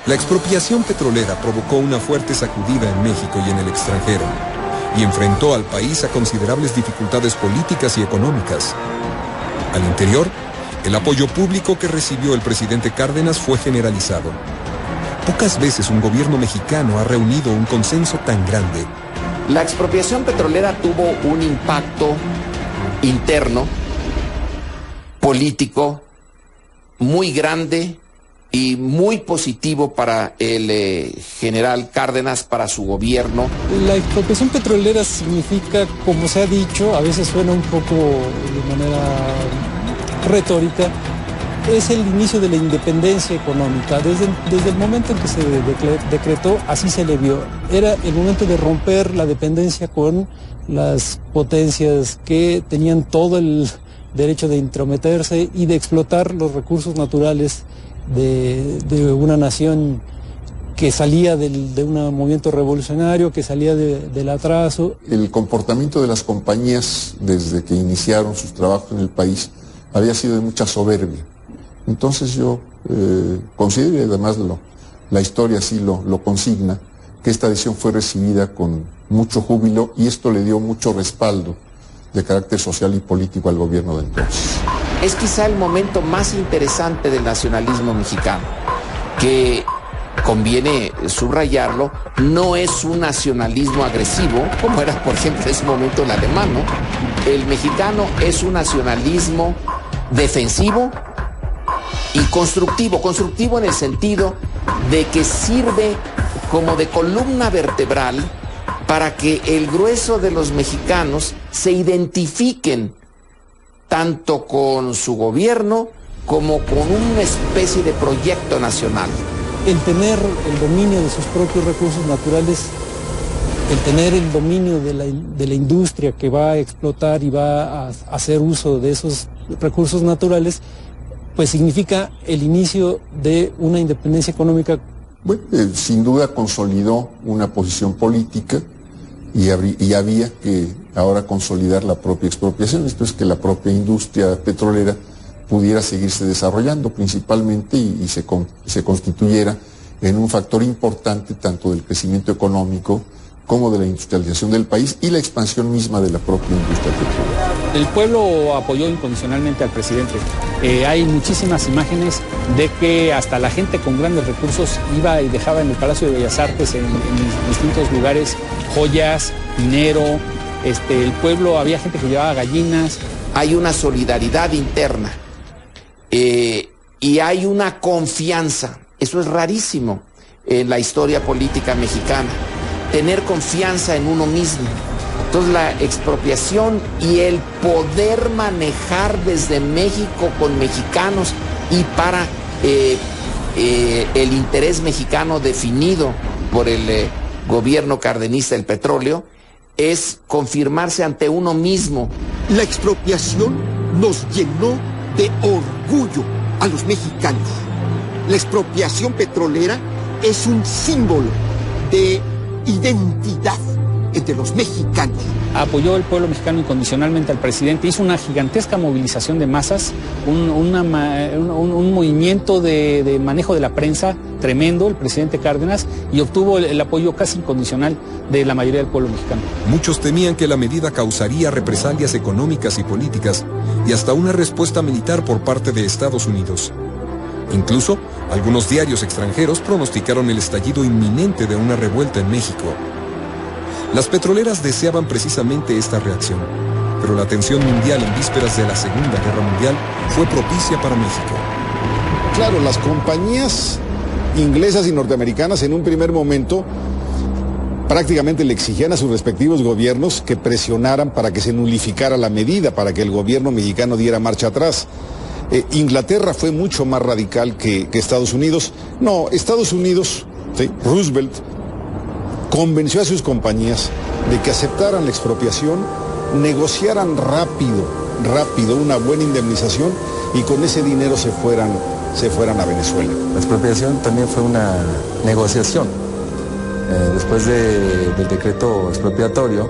La expropiación petrolera provocó una fuerte sacudida en México y en el extranjero, y enfrentó al país a considerables dificultades políticas y económicas. Al interior, el apoyo público que recibió el presidente Cárdenas fue generalizado. Pocas veces un gobierno mexicano ha reunido un consenso tan grande. La expropiación petrolera tuvo un impacto interno, político, muy grande y muy positivo para el general Cárdenas, para su gobierno. La expropiación petrolera significa, como se ha dicho, a veces suena un poco de manera retórica, es el inicio de la independencia económica. Desde el momento en que se decretó, así se le vio. Era el momento de romper la dependencia con las potencias que tenían todo el derecho de intrometerse y de explotar los recursos naturales de una nación que salía de un movimiento revolucionario, que salía del atraso. El comportamiento de las compañías desde que iniciaron sus trabajos en el país había sido de mucha soberbia. Entonces yo considero, y además la historia así lo consigna, que esta decisión fue recibida con mucho júbilo y esto le dio mucho respaldo de carácter social y político al gobierno de entonces. Es quizá el momento más interesante del nacionalismo mexicano, que conviene subrayarlo, no es un nacionalismo agresivo, como era por ejemplo en ese momento el alemán, ¿no? El mexicano es un nacionalismo defensivo y constructivo en el sentido de que sirve como de columna vertebral para que el grueso de los mexicanos se identifiquen tanto con su gobierno como con una especie de proyecto nacional. El tener el dominio de sus propios recursos naturales, el tener el dominio de la industria que va a explotar y va a hacer uso de esos recursos naturales, pues significa el inicio de una independencia económica. Bueno, sin duda consolidó una posición política y había que ahora consolidar la propia expropiación, esto es que la propia industria petrolera pudiera seguirse desarrollando principalmente y se constituyera en un factor importante tanto del crecimiento económico como de la industrialización del país y la expansión misma de la propia industria petrolera. El pueblo apoyó incondicionalmente al presidente. Hay muchísimas imágenes de que hasta la gente con grandes recursos iba y dejaba en el Palacio de Bellas Artes, en distintos lugares, joyas, dinero. El pueblo, había gente que llevaba gallinas. Hay una solidaridad interna y hay una confianza. Eso es rarísimo en la historia política mexicana. Tener confianza en uno mismo. Entonces la expropiación y el poder manejar desde México con mexicanos y para el interés mexicano definido por el gobierno cardenista del petróleo es confirmarse ante uno mismo. La expropiación nos llenó de orgullo a los mexicanos. La expropiación petrolera es un símbolo de identidad entre los mexicanos. Apoyó el pueblo mexicano incondicionalmente al presidente, hizo una gigantesca movilización de masas, un movimiento de manejo de la prensa tremendo, el presidente Cárdenas, y obtuvo el apoyo casi incondicional de la mayoría del pueblo mexicano. Muchos temían que la medida causaría represalias económicas y políticas y hasta una respuesta militar por parte de Estados Unidos. Incluso, algunos diarios extranjeros pronosticaron el estallido inminente de una revuelta en México. Las petroleras deseaban precisamente esta reacción, pero la tensión mundial en vísperas de la Segunda Guerra Mundial fue propicia para México. Claro, las compañías inglesas y norteamericanas en un primer momento prácticamente le exigían a sus respectivos gobiernos que presionaran para que se nulificara la medida, para que el gobierno mexicano diera marcha atrás. Inglaterra fue mucho más radical que Estados Unidos. No, Estados Unidos, ¿sí? Roosevelt convenció a sus compañías de que aceptaran la expropiación, negociaran rápido una buena indemnización y con ese dinero se fueran a Venezuela. La expropiación también fue una negociación. Después del decreto expropiatorio,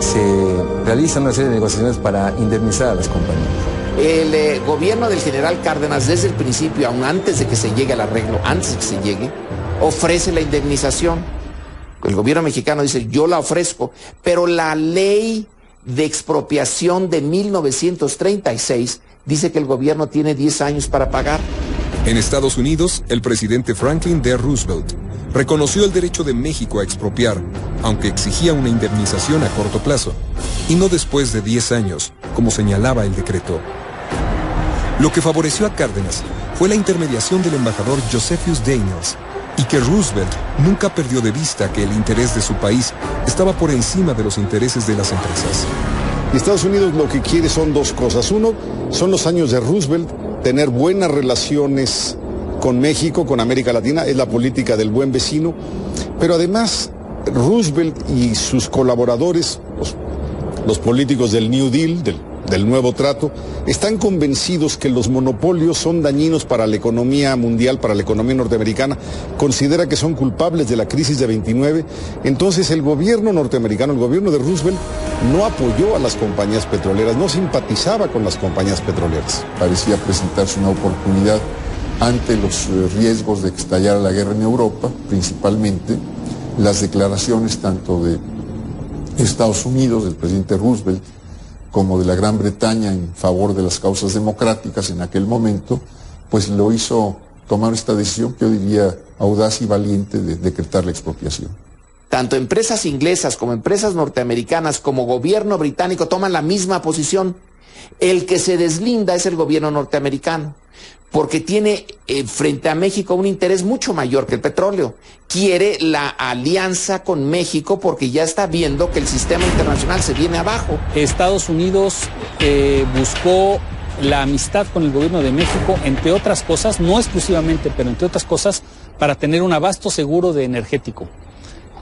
se realizan una serie de negociaciones para indemnizar a las compañías. El gobierno del general Cárdenas, desde el principio, aún antes de que se llegue al arreglo, antes de que se llegue, ofrece la indemnización. El gobierno mexicano dice, yo la ofrezco, pero la ley de expropiación de 1936 dice que el gobierno tiene 10 años para pagar. En Estados Unidos, el presidente Franklin D. Roosevelt reconoció el derecho de México a expropiar, aunque exigía una indemnización a corto plazo, y no después de 10 años, como señalaba el decreto. Lo que favoreció a Cárdenas fue la intermediación del embajador Josephus Daniels, y que Roosevelt nunca perdió de vista que el interés de su país estaba por encima de los intereses de las empresas. Y Estados Unidos lo que quiere son dos cosas. Uno, son los años de Roosevelt, tener buenas relaciones con México, con América Latina, es la política del buen vecino, pero además Roosevelt y sus colaboradores, los políticos del New Deal, del nuevo trato, están convencidos que los monopolios son dañinos para la economía mundial, para la economía norteamericana, considera que son culpables de la crisis de 29, entonces el gobierno norteamericano, el gobierno de Roosevelt, no apoyó a las compañías petroleras, no simpatizaba con las compañías petroleras. Parecía presentarse una oportunidad ante los riesgos de que estallara la guerra en Europa, principalmente las declaraciones tanto de Estados Unidos, del presidente Roosevelt, como de la Gran Bretaña en favor de las causas democráticas en aquel momento, pues lo hizo tomar esta decisión que yo diría audaz y valiente de decretar la expropiación. Tanto empresas inglesas como empresas norteamericanas como gobierno británico toman la misma posición. El que se deslinda es el gobierno norteamericano, porque tiene frente a México un interés mucho mayor que el petróleo. Quiere la alianza con México porque ya está viendo que el sistema internacional se viene abajo. Estados Unidos buscó la amistad con el gobierno de México, entre otras cosas, no exclusivamente, pero entre otras cosas, para tener un abasto seguro de energético.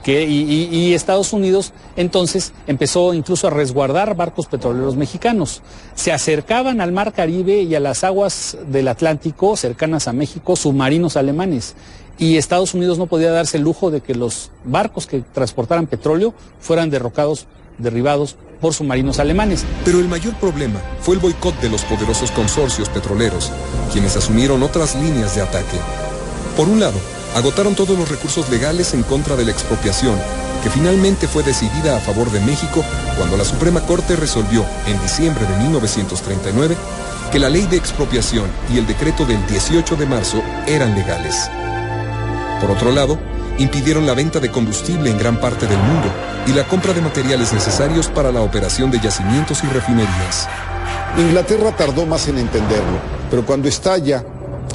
Y Estados Unidos entonces empezó incluso a resguardar barcos petroleros mexicanos. Se acercaban al mar Caribe y a las aguas del Atlántico cercanas a México submarinos alemanes, y Estados Unidos no podía darse el lujo de que los barcos que transportaran petróleo fueran derribados por submarinos alemanes. Pero el mayor problema fue el boicot de los poderosos consorcios petroleros, quienes asumieron otras líneas de ataque. Por un lado, agotaron todos los recursos legales en contra de la expropiación, que finalmente fue decidida a favor de México cuando la Suprema Corte resolvió, en diciembre de 1939, que la ley de expropiación y el decreto del 18 de marzo eran legales. Por otro lado, impidieron la venta de combustible en gran parte del mundo y la compra de materiales necesarios para la operación de yacimientos y refinerías. Inglaterra tardó más en entenderlo, pero cuando estalla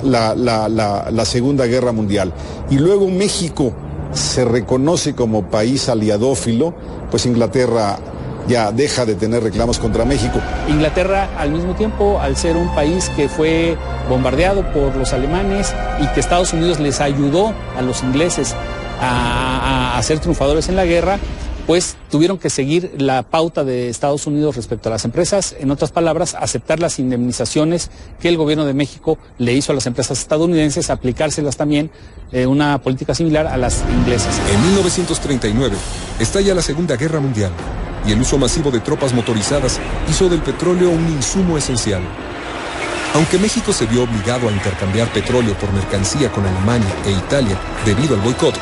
la Segunda Guerra Mundial y luego México se reconoce como país aliadófilo, pues Inglaterra ya deja de tener reclamos contra México. Inglaterra, al mismo tiempo, al ser un país que fue bombardeado por los alemanes y que Estados Unidos les ayudó a los ingleses a ser triunfadores en la guerra, pues tuvieron que seguir la pauta de Estados Unidos respecto a las empresas, en otras palabras, aceptar las indemnizaciones que el gobierno de México le hizo a las empresas estadounidenses, aplicárselas también una política similar a las inglesas. En 1939 estalla la Segunda Guerra Mundial y el uso masivo de tropas motorizadas hizo del petróleo un insumo esencial. Aunque México se vio obligado a intercambiar petróleo por mercancía con Alemania e Italia debido al boicot,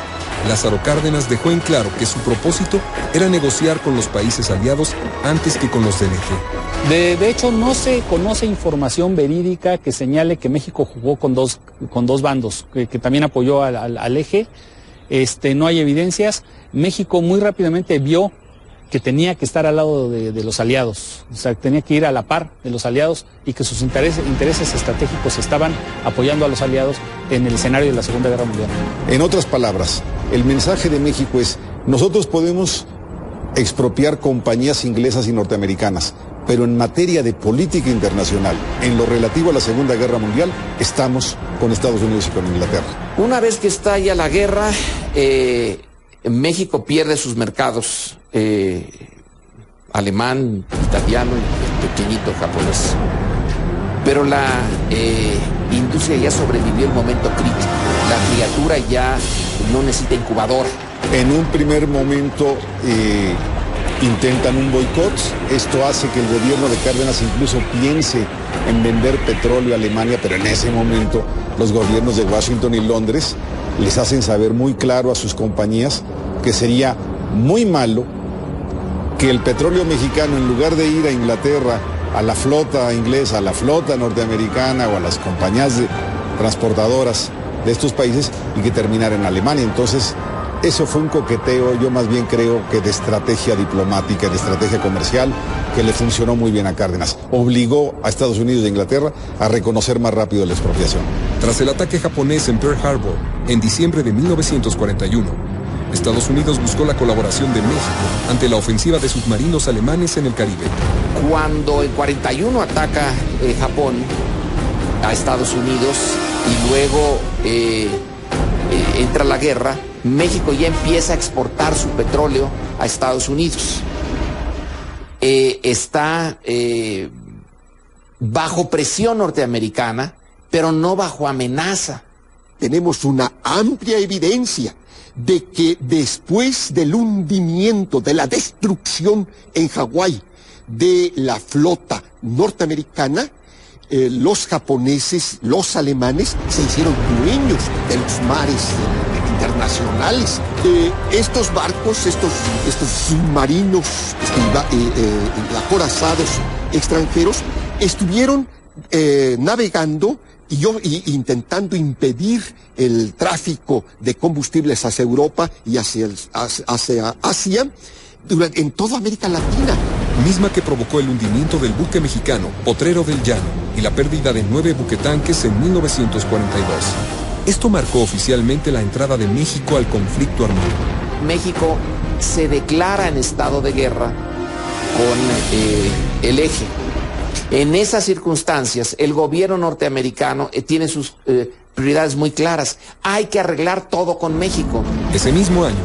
Lázaro Cárdenas dejó en claro que su propósito era negociar con los países aliados antes que con los del eje. De hecho, no se conoce información verídica que señale que México jugó con dos bandos, que también apoyó al eje. No hay evidencias. México muy rápidamente vio que tenía que estar al lado de los aliados, o sea, tenía que ir a la par de los aliados y que sus intereses estratégicos estaban apoyando a los aliados en el escenario de la Segunda Guerra Mundial. En otras palabras, el mensaje de México es: nosotros podemos expropiar compañías inglesas y norteamericanas, pero en materia de política internacional, en lo relativo a la Segunda Guerra Mundial, estamos con Estados Unidos y con Inglaterra. Una vez que estalla la guerra, México pierde sus mercados, alemán, italiano y el pequeñito japonés. Pero la industria ya sobrevivió el momento crítico. La criatura ya no necesita incubador. En un primer momento intentan un boicot. Esto hace que el gobierno de Cárdenas incluso piense en vender petróleo a Alemania, pero en ese momento los gobiernos de Washington y Londres les hacen saber muy claro a sus compañías que sería muy malo que el petróleo mexicano, en lugar de ir a Inglaterra, a la flota inglesa, a la flota norteamericana o a las compañías transportadoras de estos países, y que terminara en Alemania. Entonces, eso fue un coqueteo, yo más bien creo que de estrategia diplomática, de estrategia comercial, que le funcionó muy bien a Cárdenas. Obligó a Estados Unidos e Inglaterra a reconocer más rápido la expropiación. Tras el ataque japonés en Pearl Harbor, en diciembre de 1941, Estados Unidos buscó la colaboración de México ante la ofensiva de submarinos alemanes en el Caribe. Cuando en 41 ataca Japón a Estados Unidos y luego entra la guerra, México ya empieza a exportar su petróleo a Estados Unidos. Está bajo presión norteamericana, pero no bajo amenaza. Tenemos una amplia evidencia de que después del hundimiento, de la destrucción en Hawái de la flota norteamericana, los japoneses, los alemanes se hicieron dueños de los mares internacionales. Estos barcos, estos submarinos acorazados extranjeros estuvieron navegando y intentando impedir el tráfico de combustibles hacia Europa y hacia Asia en toda América Latina. Misma que provocó el hundimiento del buque mexicano Potrero del Llano y la pérdida de 9 buquetanques en 1942. Esto marcó oficialmente la entrada de México al conflicto armado. México se declara en estado de guerra con el Eje. En esas circunstancias, el gobierno norteamericano tiene sus prioridades muy claras. Hay que arreglar todo con México. Ese mismo año,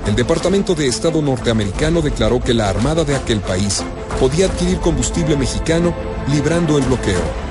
el Departamento de Estado norteamericano declaró que la armada de aquel país podía adquirir combustible mexicano librando el bloqueo.